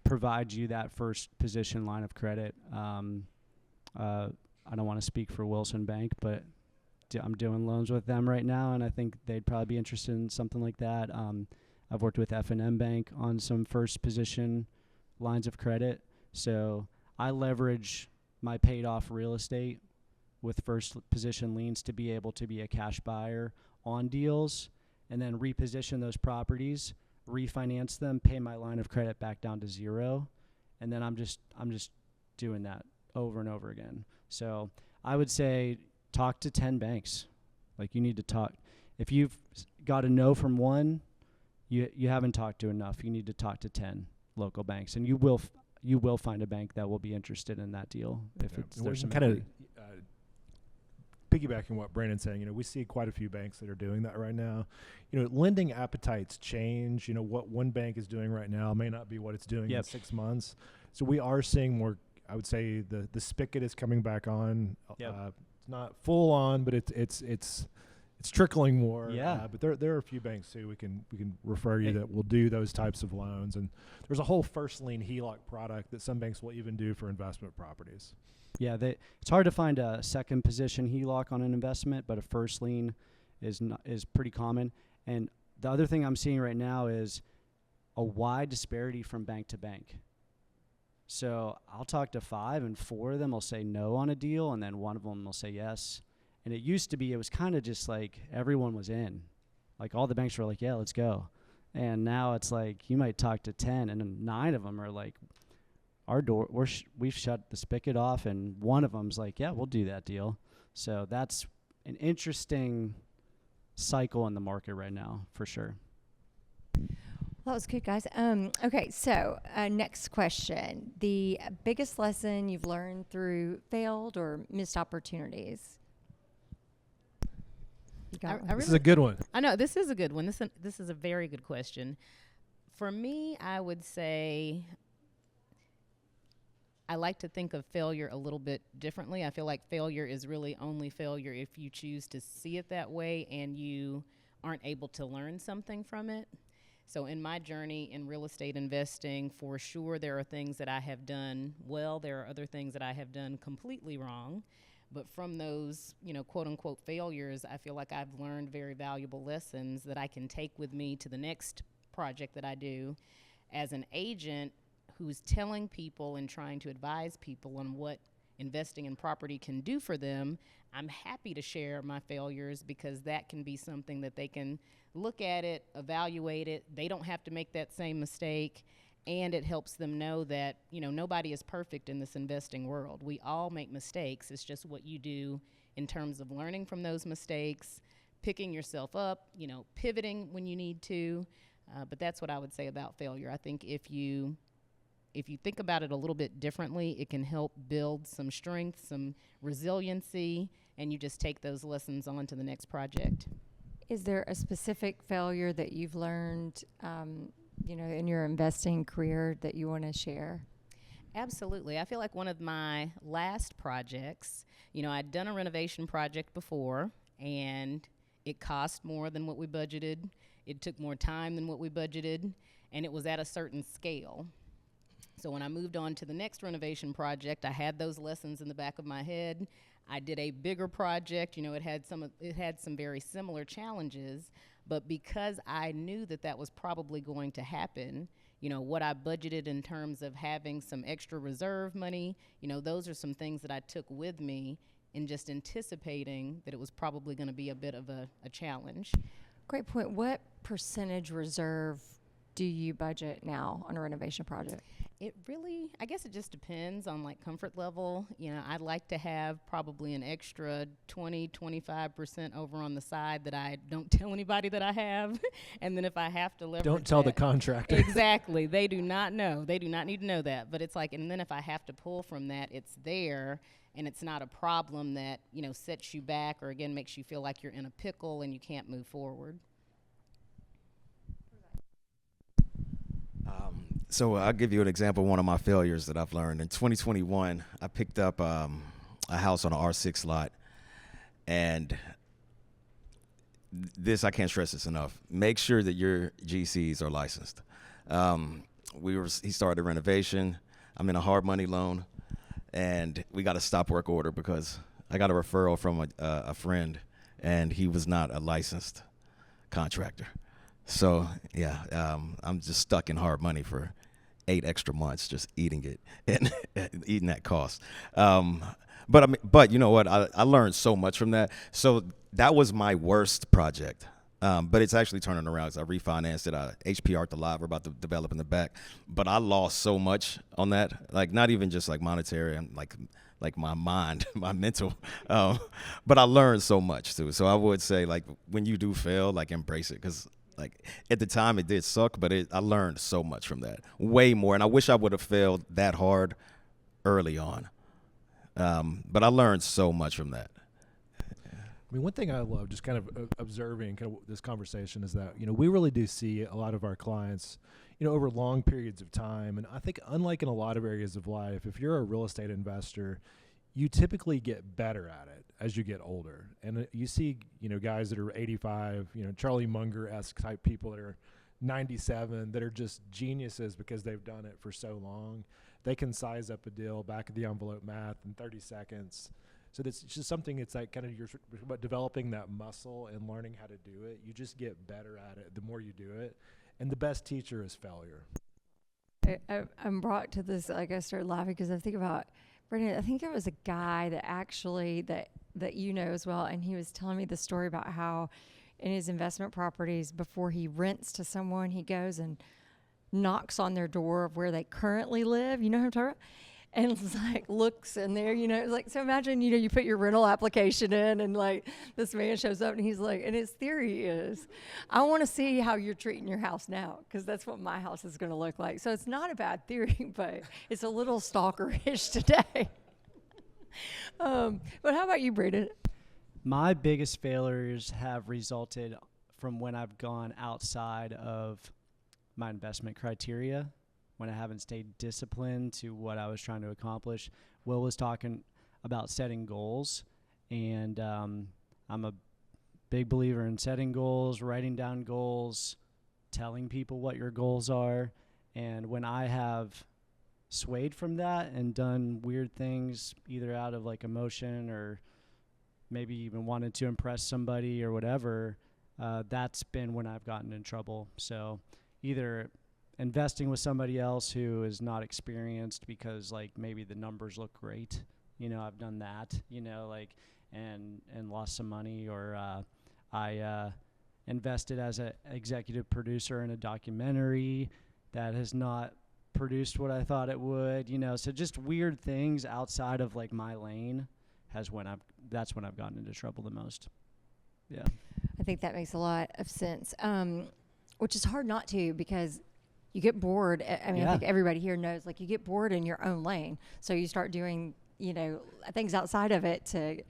provide you that first position line of credit. I don't want to speak for Wilson Bank, but I'm doing loans with them right now, and I think they'd probably be interested in something like that. I've worked with F&M Bank on some first position lines of credit. So I leverage my paid off real estate with first position liens to be able to be a cash buyer on deals, and then reposition those properties, refinance them, pay my line of credit back down to zero, and then I'm just doing that over and over again. So I would say talk to 10 banks. Like, you need to talk. If you've got a no from one, you haven't talked to enough. You need to talk to 10 local banks, and you will find a bank that will be interested in that deal if there's some kind of equity. piggybacking what Brandon's saying. We see quite a few banks that are doing that right now. Lending appetites change. What one bank is doing right now may not be what it's doing in 6 months. So we are seeing more. I would say the spigot is coming back on. Yep. It's not full on, but it's trickling more. Yeah. But there are a few banks too we can refer you that will do those types of loans, and there's a whole first lien HELOC product that some banks will even do for investment properties. Yeah, it's hard to find a second position HELOC on an investment, but a first lien is pretty common. And the other thing I'm seeing right now is a wide disparity from bank to bank. So I'll talk to 5, and 4 of them will say no on a deal, and then one of them will say yes. And it used to be, it was kind of just like everyone was in. Like, all the banks were like, yeah, let's go. And now it's like you might talk to 10, and then 9 of them are like, we've shut the spigot off, and one of them's like, yeah, we'll do that deal. So that's an interesting cycle in the market right now, for sure. Well, that was good, guys. Okay, so next question. The biggest lesson you've learned through failed or missed opportunities? This is a good one. I know, this is a good one. This is a very good question. For me, I would say I like to think of failure a little bit differently. I feel like failure is really only failure if you choose to see it that way and you aren't able to learn something from it. So in my journey in real estate investing, for sure there are things that I have done well. There are other things that I have done completely wrong. But from those, quote unquote failures, I feel like I've learned very valuable lessons that I can take with me to the next project that I do. As an agent who's telling people and trying to advise people on what investing in property can do for them, I'm happy to share my failures because that can be something that they can look at it, evaluate it. They don't have to make that same mistake. And it helps them know that, nobody is perfect in this investing world. We all make mistakes. It's just what you do in terms of learning from those mistakes, picking yourself up, pivoting when you need to. But that's what I would say about failure. I think if you think about it a little bit differently, it can help build some strength, some resiliency, and you just take those lessons on to the next project. Is there a specific failure that you've learned, in your investing career that you want to share? Absolutely. I feel like one of my last projects, I'd done a renovation project before, and it cost more than what we budgeted. It took more time than what we budgeted, and it was at a certain scale. So when I moved on to the next renovation project, I had those lessons in the back of my head. I did a bigger project. It had some very similar challenges, but because I knew that was probably going to happen, what I budgeted in terms of having some extra reserve money, those are some things that I took with me in just anticipating that it was probably going to be a bit of a challenge. Great point. What percentage reserve do you budget now on a renovation project? It really, I guess it just depends on comfort level. I'd like to have probably an extra 25% over on the side that I don't tell anybody that I have. And then if I have to leverage Don't tell the contractor. Exactly. They do not know. They do not need to know that. But it's and then if I have to pull from that, it's there. And it's not a problem that, sets you back or again makes you feel like you're in a pickle and you can't move forward. So I'll give you an example of one of my failures that I've learned. In 2021, I picked up a house on an R6 lot. And this, I can't stress this enough. Make sure that your GCs are licensed. He started a renovation. I'm in a hard money loan. And we got a stop work order because I got a referral from a friend, and he was not a licensed contractor. So, yeah, I'm just stuck in hard money for 8 extra months, just eating it and eating that cost. But you know what? I learned so much from that. So that was my worst project. But it's actually turning around because I refinanced it. HPR'd the lot. We're about to develop in the back. But I lost so much on that, not even just monetary and like my mind, my mental. But I learned so much too. So I would say, like, when you do fail, like, embrace it, because like at the time it did suck, but I learned so much from that, way more. And I wish I would have failed that hard early on. But I learned so much from that. I mean, one thing I love just kind of observing kind of this conversation is that, we really do see a lot of our clients, over long periods of time. And I think unlike in a lot of areas of life, if you're a real estate investor, you typically get better at it as you get older. And you see, guys that are 85, Charlie Munger-esque type people that are 97 that are just geniuses because they've done it for so long. They can size up a deal, back of the envelope math in 30 seconds. So that's just something, it's like kind of you're about developing that muscle and learning how to do it. You just get better at it the more you do it. And the best teacher is failure. I'm brought to this, like, I started laughing because I think about, Brendan, I think there was a guy that actually, that as well, and he was telling me the story about how in his investment properties, before he rents to someone, he goes and knocks on their door of where they currently live. You know what I'm talking about? And it's like looks in there, it's like, so imagine, you put your rental application in and like this man shows up and he's like, and his theory is, I want to see how you're treating your house now, because that's what my house is going to look like. So it's not a bad theory, but it's a little stalkerish today. But how about you, Braden? My biggest failures have resulted from when I've gone outside of my investment criteria, when I haven't stayed disciplined to what I was trying to accomplish. Will was talking about setting goals, and I'm a big believer in setting goals, writing down goals, telling people what your goals are. And when I have swayed from that and done weird things, either out of like emotion or maybe even wanted to impress somebody or whatever, that's been when I've gotten in trouble. So either investing with somebody else who is not experienced because like maybe the numbers look great, I've done that, and lost some money, or I invested as an executive producer in a documentary that has not produced what I thought it would, so just weird things outside of like my lane that's when I've gotten into trouble the most. Yeah. I think that makes a lot of sense, which is hard not to, because you get bored. I mean, I think everybody here knows, like, you get bored in your own lane. So you start doing, things outside of it to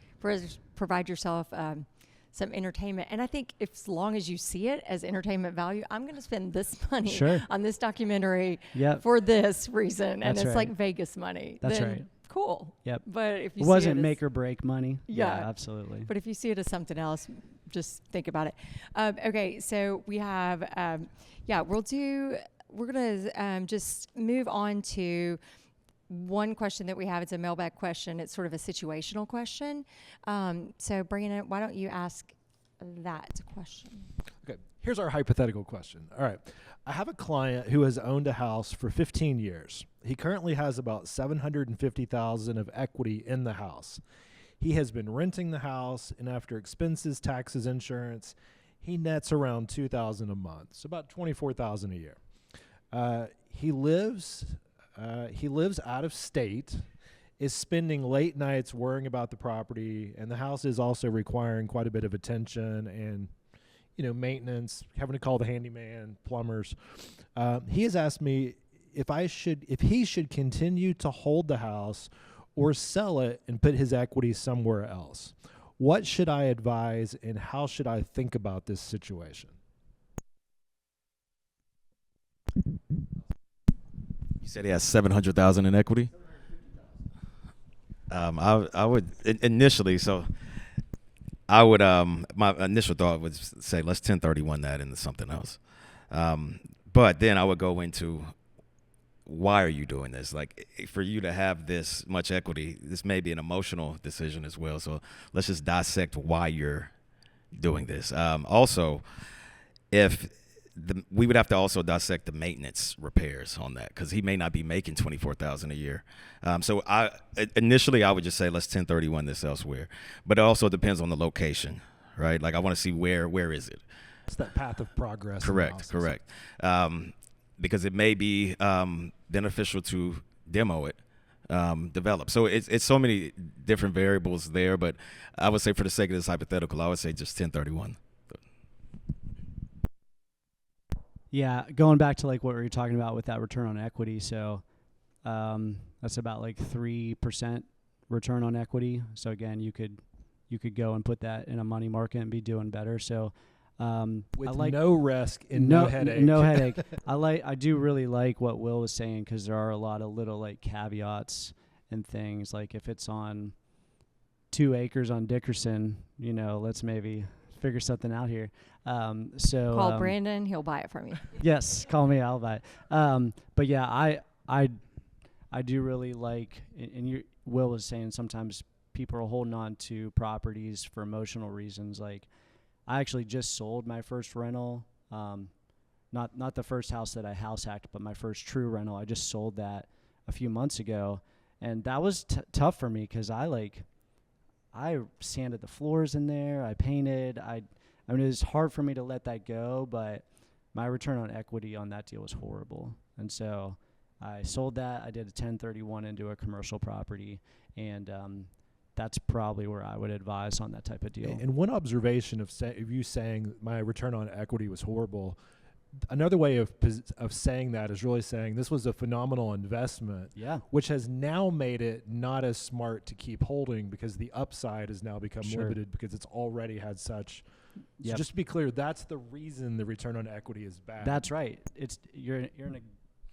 provide yourself some entertainment. And I think as long as you see it as entertainment value, I'm going to spend this money on this documentary for this reason. And it's like Vegas money. That's right. Cool. Yep. But if you it wasn't make or break money. Yeah, absolutely. But if you see it as something else, just think about it. Okay, so we have, we're going to just move on to one question that we have. It's a mailbag question. It's sort of a situational question. So Brandon, why don't you ask that question? Okay, here's our hypothetical question. All right. I have a client who has owned a house for 15 years. He currently has about $750,000 of equity in the house. He has been renting the house, and after expenses, taxes, insurance, he nets around $2,000 a month, so about $24,000 a year. He lives out of state, is spending late nights worrying about the property, and the house is also requiring quite a bit of attention and maintenance, having to call the handyman, plumbers. He has asked me if he should continue to hold the house or sell it and put his equity somewhere else. What should I advise, and how should I think about this situation? You said he has $700,000 in equity. I would initially. So I would. My initial thought was say let's 1031 that into something else. But then I would go into, why are you doing this? Like, for you to have this much equity, this may be an emotional decision as well. So let's just dissect why you're doing this. Also, we would have to also dissect the maintenance repairs on that, because he may not be making $24,000 a year. So initially I would just say let's 1031 this elsewhere, but it also depends on the location, right? Like, I want to see where is it. It's that path of progress. Correct. Because it may be beneficial to demo it, develop. So it's so many different variables there, but I would say for the sake of this hypothetical, I would say just 1031. Yeah, going back to like what we were talking about with that return on equity. So that's about like 3% return on equity. So again, you could go and put that in a money market and be doing better. So with I like no risk and no headache. No headache. I do really like what Will was saying, because there are a lot of little like caveats and things. Like if it's on 2 acres on Dickerson, let's maybe figure something out here. So call Brandon, he'll buy it from you. Yes, call me, I'll buy it. But yeah, I do really like, and Will was saying sometimes people are holding on to properties for emotional reasons. Like I actually just sold my first rental, not the first house that I house hacked, but my first true rental. I just sold that a few months ago, and that was tough for me because I sanded the floors in there, I painted, I mean, it was hard for me to let that go, but my return on equity on that deal was horrible. And so I sold that. I did a 1031 into a commercial property, and that's probably where I would advise on that type of deal. And one observation of you saying my return on equity was horrible, another way of saying that is really saying this was a phenomenal investment, which has now made it not as smart to keep holding because the upside has now become limited because it's already had such. So just to be clear, that's the reason the return on equity is bad. That's right. You're in a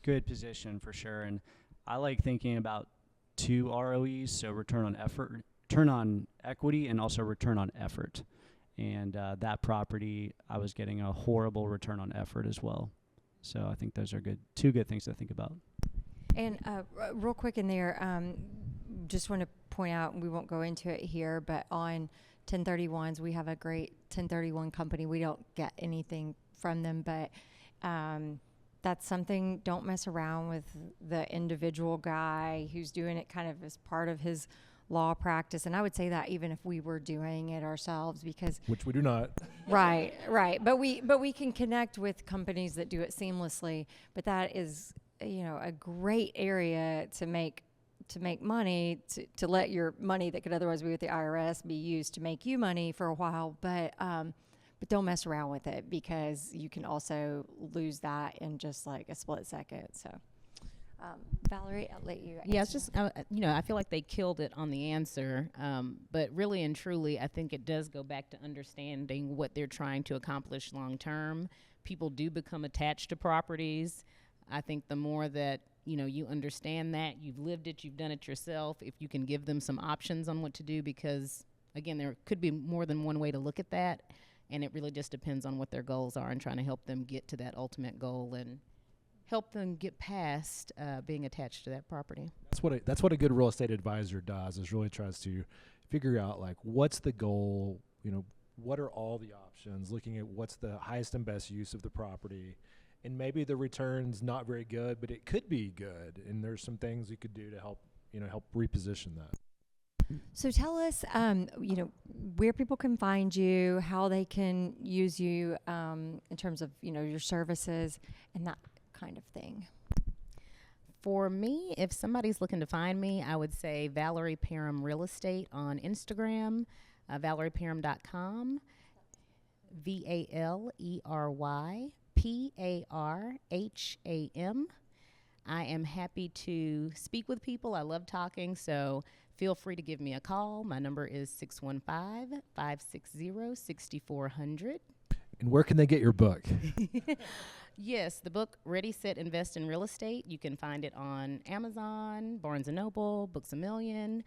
good position for sure, and I like thinking about 2 ROEs, so return on equity, and also return on effort. And that property, I was getting a horrible return on effort as well. So I think those are two good things to think about. And real quick in there, just want to point out, and we won't go into it here, but on 1031s, we have a great 1031 company. We don't get anything from them, but that's something. Don't mess around with the individual guy who's doing it kind of as part of his law practice. And I would say that even if we were doing it ourselves, because which we do not. Right. But we can connect with companies that do it seamlessly. But that is, a great area to make money, to let your money that could otherwise be with the IRS be used to make you money for a while. But don't mess around with it, because you can also lose that in just like a split second. So. Valerie, I'll let you. Yeah, it's just, I feel like they killed it on the answer. But really and truly, I think it does go back to understanding what they're trying to accomplish long term. People do become attached to properties. I think the more that, you understand that, you've lived it, you've done it yourself, if you can give them some options on what to do, because, again, there could be more than one way to look at that. And it really just depends on what their goals are and trying to help them get to that ultimate goal and help them get past being attached to that property. That's what a good real estate advisor does, is really tries to figure out like what's the goal, what are all the options, looking at what's the highest and best use of the property, and maybe the return's not very good, but it could be good, and there's some things you could do to help reposition that. So tell us, where people can find you, how they can use you in terms of your services and that kind of thing. For me, if somebody's looking to find me, I would say Valery Parham Real Estate on Instagram, ValeryParham.com, ValeryParham. I am happy to speak with people. I love talking, so feel free to give me a call. My number is 615-560-6400. And where can they get your book? Yes, the book Ready, Set, Invest in Real Estate. You can find it on Amazon, Barnes & Noble, Books A Million.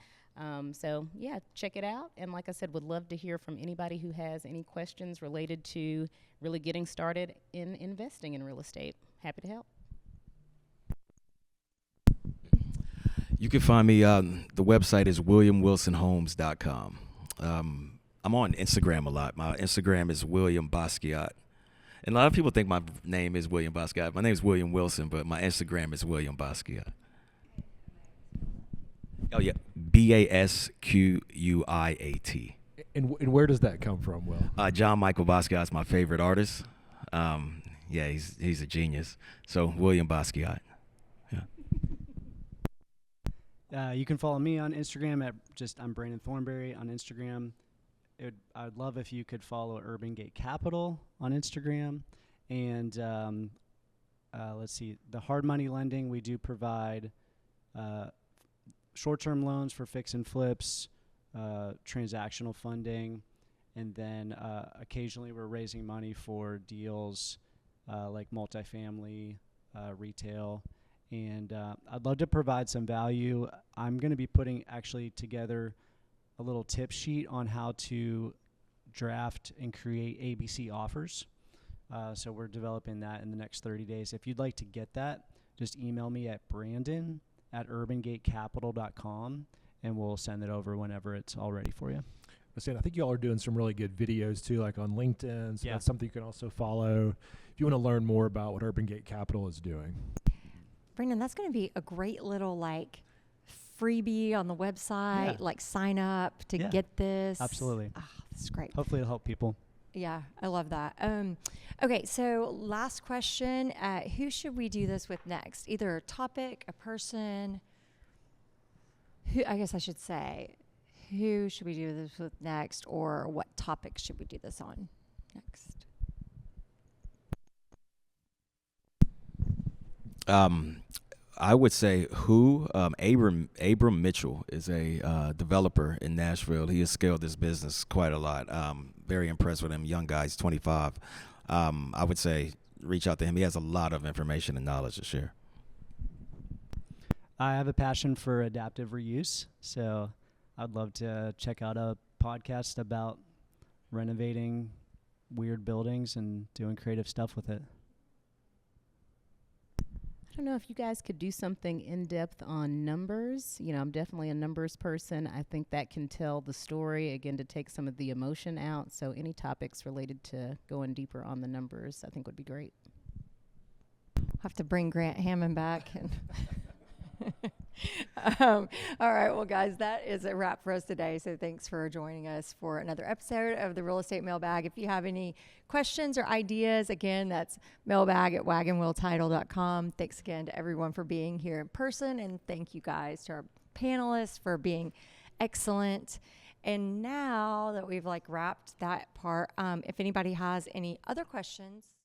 So, yeah, check it out. And like I said, would love to hear from anybody who has any questions related to really getting started in investing in real estate. Happy to help. You can find me, the website is williamwilsonhomes.com. I'm on Instagram a lot. My Instagram is William Basquiat. And a lot of people think my name is William Basquiat. My name is William Wilson, but my Instagram is William Basquiat. Oh, yeah. Basquiat. And where does that come from, Will? John Michael Basquiat is my favorite artist. Yeah, he's a genius. So William Basquiat. Yeah. You can follow me on Instagram at I'm Brandon Thornberry on Instagram. I'd love if you could follow Urban Gate Capital on Instagram. And let's see, the hard money lending, we do provide short-term loans for fix and flips, transactional funding, and then occasionally we're raising money for deals like multifamily, retail. And I'd love to provide some value. I'm going to be putting actually together a little tip sheet on how to draft and create ABC offers. So we're developing that in the next 30 days. If you'd like to get that, just email me at brandon@urbangatecapital.com, and we'll send it over whenever it's all ready for you. I think y'all are doing some really good videos too, like on LinkedIn. So Yeah. that's something you can also follow if you want to learn more about what Urban Gate Capital is doing. Brandon, that's going to be a great little freebie on the website, Yeah. sign up to Yeah. get this. Absolutely. Oh, this is great. Hopefully it'll help people. Yeah, I love that. Okay, so last question. Who should we do this with next? Either a topic, a person. I guess I should say, who should we do this with next, or what topic should we do this on next? I would say Abram Mitchell is a developer in Nashville. He has scaled this business quite a lot. Very impressed with him. Young guy, he's 25. I would say reach out to him. He has a lot of information and knowledge to share. I have a passion for adaptive reuse, so I'd love to check out a podcast about renovating weird buildings and doing creative stuff with it. I don't know if you guys could do something in depth on numbers. I'm definitely a numbers person. I think that can tell the story, again, to take some of the emotion out. So any topics related to going deeper on the numbers, I think would be great. I'll have to bring Grant Hammond back. All right, well, guys, that is a wrap for us today. So thanks for joining us for another episode of the Real Estate Mailbag. If you have any questions or ideas, again, that's mailbag@wagonwheeltitle.com. Thanks again to everyone for being here in person, and thank you guys to our panelists for being excellent. And now that we've wrapped that part, if anybody has any other questions,